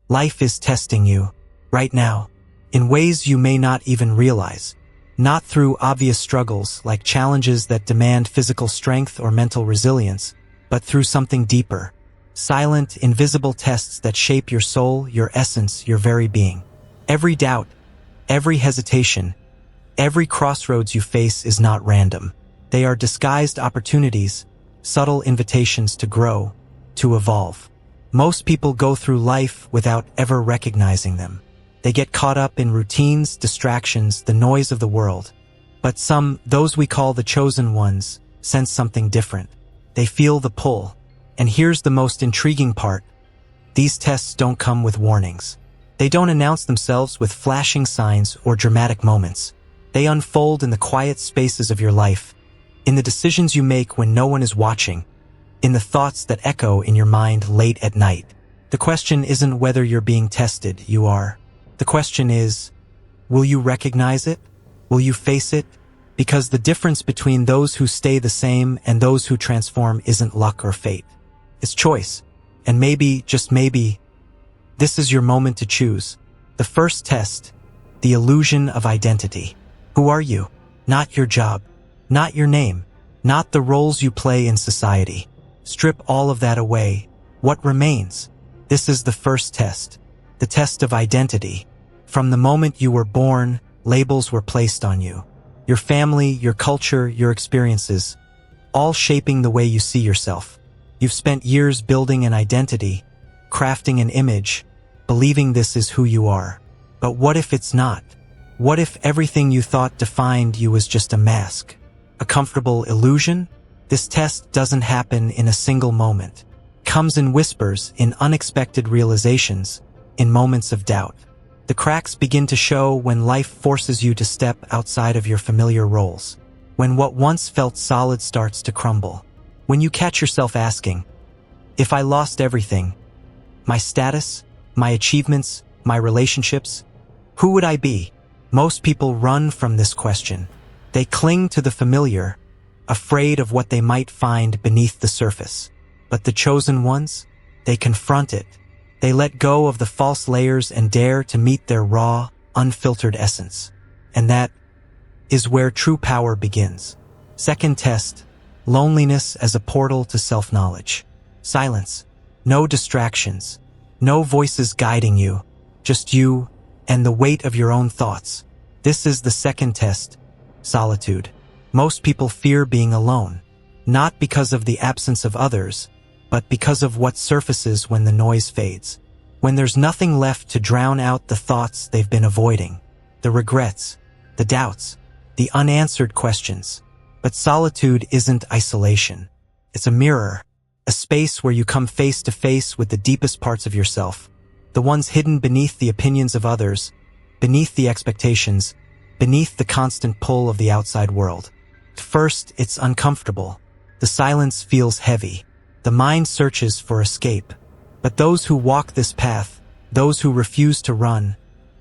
Life is testing you, right now, in ways you may not even realize. Not through obvious struggles like challenges that demand physical strength or mental resilience, but through something deeper. Silent, invisible tests that shape your soul, your essence, your very being. Every doubt, every hesitation, every crossroads you face is not random. They are disguised opportunities, subtle invitations to grow, to evolve. Most people go through life without ever recognizing them. They get caught up in routines, distractions, the noise of the world. But some, those we call the chosen ones, sense something different. They feel the pull. And here's the most intriguing part. These tests don't come with warnings. They don't announce themselves with flashing signs or dramatic moments. They unfold in the quiet spaces of your life, in the decisions you make when no one is watching, in the thoughts that echo in your mind late at night. The question isn't whether you're being tested, you are. The question is, will you recognize it? Will you face it? Because the difference between those who stay the same and those who transform isn't luck or fate. It's choice. And maybe, just maybe, this is your moment to choose. The first test, the illusion of identity. Who are you? Not your job, not your name, not the roles you play in society. Strip all of that away. What remains? This is the first test. The test of identity. From the moment you were born, labels were placed on you. Your family, your culture, your experiences, all shaping the way you see yourself. You've spent years building an identity, crafting an image, believing this is who you are. But what if it's not? What if everything you thought defined you was just a mask? A comfortable illusion? This test doesn't happen in a single moment. It comes in whispers, in unexpected realizations, in moments of doubt. The cracks begin to show when life forces you to step outside of your familiar roles. When what once felt solid starts to crumble. When you catch yourself asking, if I lost everything, my status, my achievements, my relationships, who would I be? Most people run from this question. They cling to the familiar, afraid of what they might find beneath the surface. But the chosen ones, they confront it. They let go of the false layers and dare to meet their raw, unfiltered essence. And that is where true power begins. Second test, loneliness as a portal to self-knowledge. Silence, no distractions, no voices guiding you, just you and the weight of your own thoughts. This is the second test, solitude. Most people fear being alone, not because of the absence of others, but because of what surfaces when the noise fades. When there's nothing left to drown out the thoughts they've been avoiding, the regrets, the doubts, the unanswered questions. But solitude isn't isolation. It's a mirror, a space where you come face to face with the deepest parts of yourself, the ones hidden beneath the opinions of others, beneath the expectations, beneath the constant pull of the outside world. At first, it's uncomfortable. The silence feels heavy. The mind searches for escape. But those who walk this path, those who refuse to run,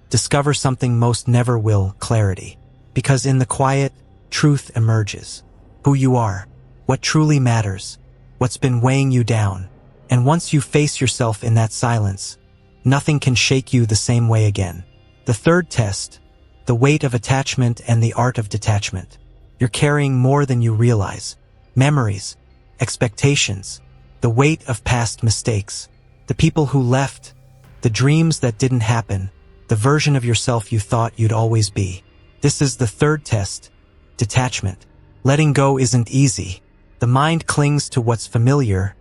discover something most never will, clarity. Because in the quiet, truth emerges. Who you are, what truly matters, what's been weighing you down. And once you face yourself in that silence, nothing can shake you the same way again. The third test, the weight of attachment and the art of detachment. You're carrying more than you realize. Memories, expectations, the weight of past mistakes, the people who left, the dreams that didn't happen, the version of yourself you thought you'd always be. This is the third test, detachment. Letting go isn't easy. The mind clings to what's familiar,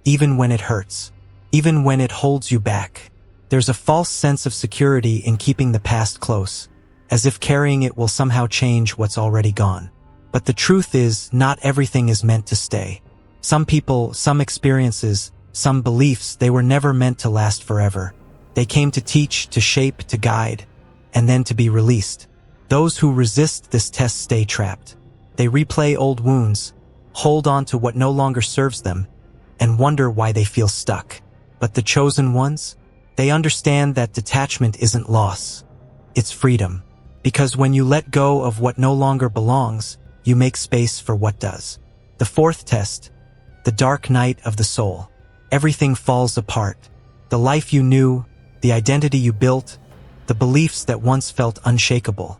even when it hurts, even when it holds you back. There's a false sense of security in keeping the past close, as if carrying it will somehow change what's already gone. But the truth is, not everything is meant to stay. Some people, some experiences, some beliefs, they were never meant to last forever. They came to teach, to shape, to guide, and then to be released. Those who resist this test stay trapped. They replay old wounds, hold on to what no longer serves them, and wonder why they feel stuck. But the chosen ones, they understand that detachment isn't loss, it's freedom. Because when you let go of what no longer belongs, you make space for what does. The fourth test, the dark night of the soul. Everything falls apart. The life you knew, the identity you built, the beliefs that once felt unshakable.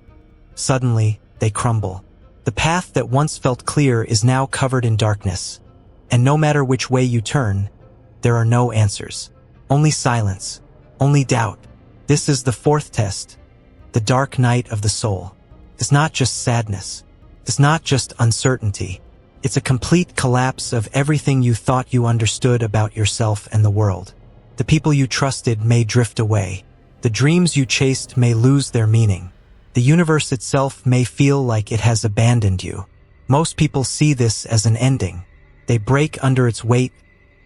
Suddenly, they crumble. The path that once felt clear is now covered in darkness. And no matter which way you turn, there are no answers. Only silence. Only doubt. This is the fourth test. The dark night of the soul. It's not just sadness. It's not just uncertainty. It's a complete collapse of everything you thought you understood about yourself and the world. The people you trusted may drift away. The dreams you chased may lose their meaning. The universe itself may feel like it has abandoned you. Most people see this as an ending. They break under its weight,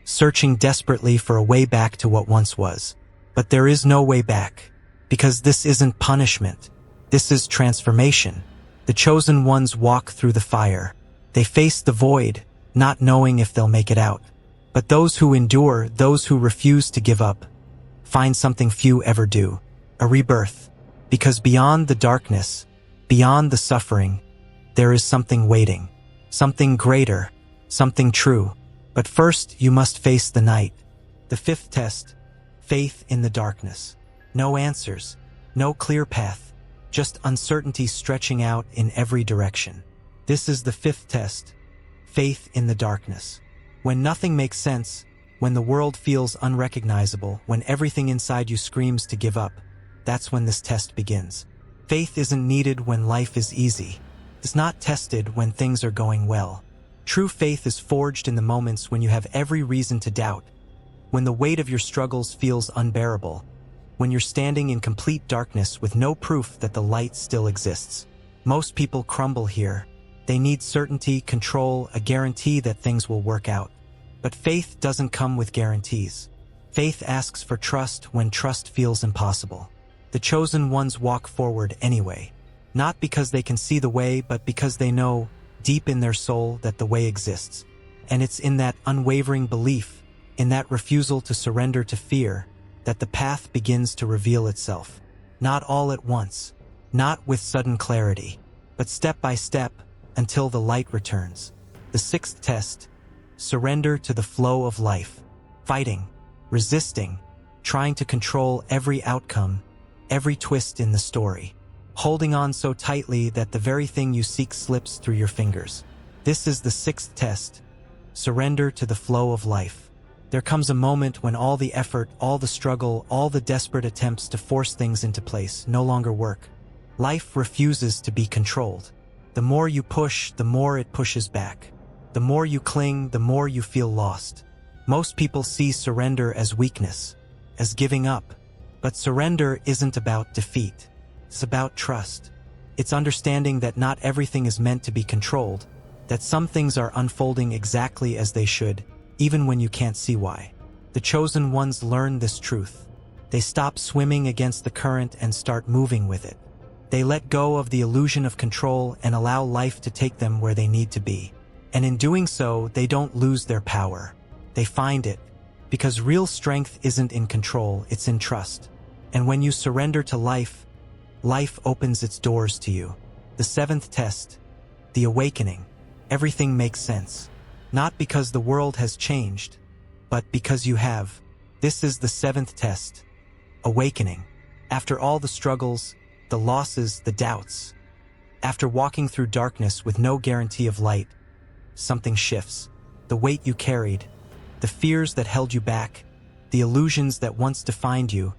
searching desperately for a way back to what once was. But there is no way back, because this isn't punishment. This is transformation. The chosen ones walk through the fire. They face the void, not knowing if they'll make it out. But those who endure, those who refuse to give up, find something few ever do, a rebirth. Because beyond the darkness, beyond the suffering, there is something waiting, something greater, something true. But first, you must face the night. The fifth test, faith in the darkness. No answers, no clear path, just uncertainty stretching out in every direction. This is the fifth test, faith in the darkness. When nothing makes sense, when the world feels unrecognizable, when everything inside you screams to give up, that's when this test begins. Faith isn't needed when life is easy. It's not tested when things are going well. True faith is forged in the moments when you have every reason to doubt, when the weight of your struggles feels unbearable, when you're standing in complete darkness with no proof that the light still exists. Most people crumble here. They need certainty, control, a guarantee that things will work out. But faith doesn't come with guarantees. Faith asks for trust when trust feels impossible. The chosen ones walk forward anyway, not because they can see the way, but because they know, deep in their soul, that the way exists. And it's in that unwavering belief, in that refusal to surrender to fear, that the path begins to reveal itself. Not all at once, not with sudden clarity, but step by step, until the light returns. The sixth test, surrender to the flow of life. Fighting, resisting, trying to control every outcome, every twist in the story. Holding on so tightly that the very thing you seek slips through your fingers. This is the sixth test, surrender to the flow of life. There comes a moment when all the effort, all the struggle, all the desperate attempts to force things into place no longer work. Life refuses to be controlled. The more you push, the more it pushes back. The more you cling, the more you feel lost. Most people see surrender as weakness, as giving up. But surrender isn't about defeat. It's about trust. It's understanding that not everything is meant to be controlled, that some things are unfolding exactly as they should, even when you can't see why. The chosen ones learn this truth. They stop swimming against the current and start moving with it. They let go of the illusion of control and allow life to take them where they need to be. And in doing so, they don't lose their power. They find it, because real strength isn't in control, it's in trust. And when you surrender to life, life opens its doors to you. The seventh test, the awakening. Everything makes sense. Not because the world has changed, but because you have. This is the seventh test, awakening. After all the struggles, the losses, the doubts, after walking through darkness with no guarantee of light, something shifts. The weight you carried, the fears that held you back, the illusions that once defined you,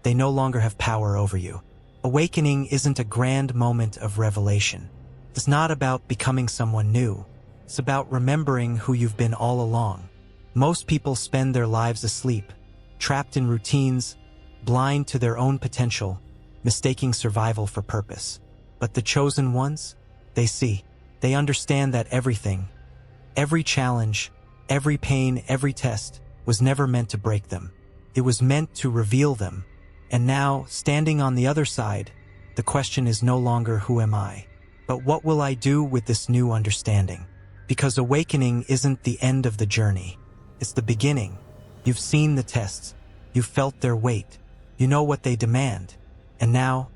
they no longer have power over you. Awakening isn't a grand moment of revelation. It's not about becoming someone new. It's about remembering who you've been all along. Most people spend their lives asleep, trapped in routines, blind to their own potential, mistaking survival for purpose. But the chosen ones, they see. They understand that everything, every challenge, every pain, every test, was never meant to break them. It was meant to reveal them. And now, standing on the other side, the question is no longer who am I, but what will I do with this new understanding? Because awakening isn't the end of the journey. It's the beginning. You've seen the tests. You've felt their weight. You know what they demand. And now,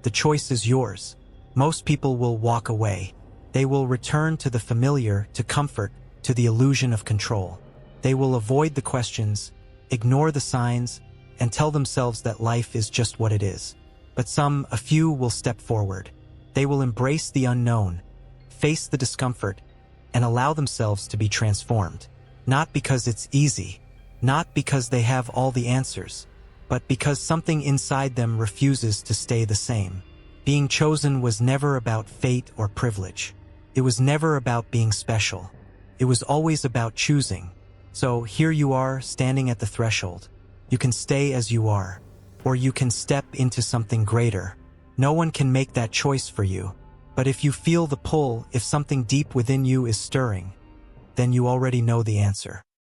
the choice is yours. Most people will walk away. They will return to the familiar, to comfort, to the illusion of control. They will avoid the questions, ignore the signs, and tell themselves that life is just what it is. But a few will step forward. They will embrace the unknown, face the discomfort, and allow themselves to be transformed. Not because it's easy, not because they have all the answers, but because something inside them refuses to stay the same. Being chosen was never about fate or privilege. It was never about being special. It was always about choosing. So here you are, standing at the threshold. You can stay as you are, or you can step into something greater. No one can make that choice for you. But if you feel the pull, if something deep within you is stirring, then you already know the answer.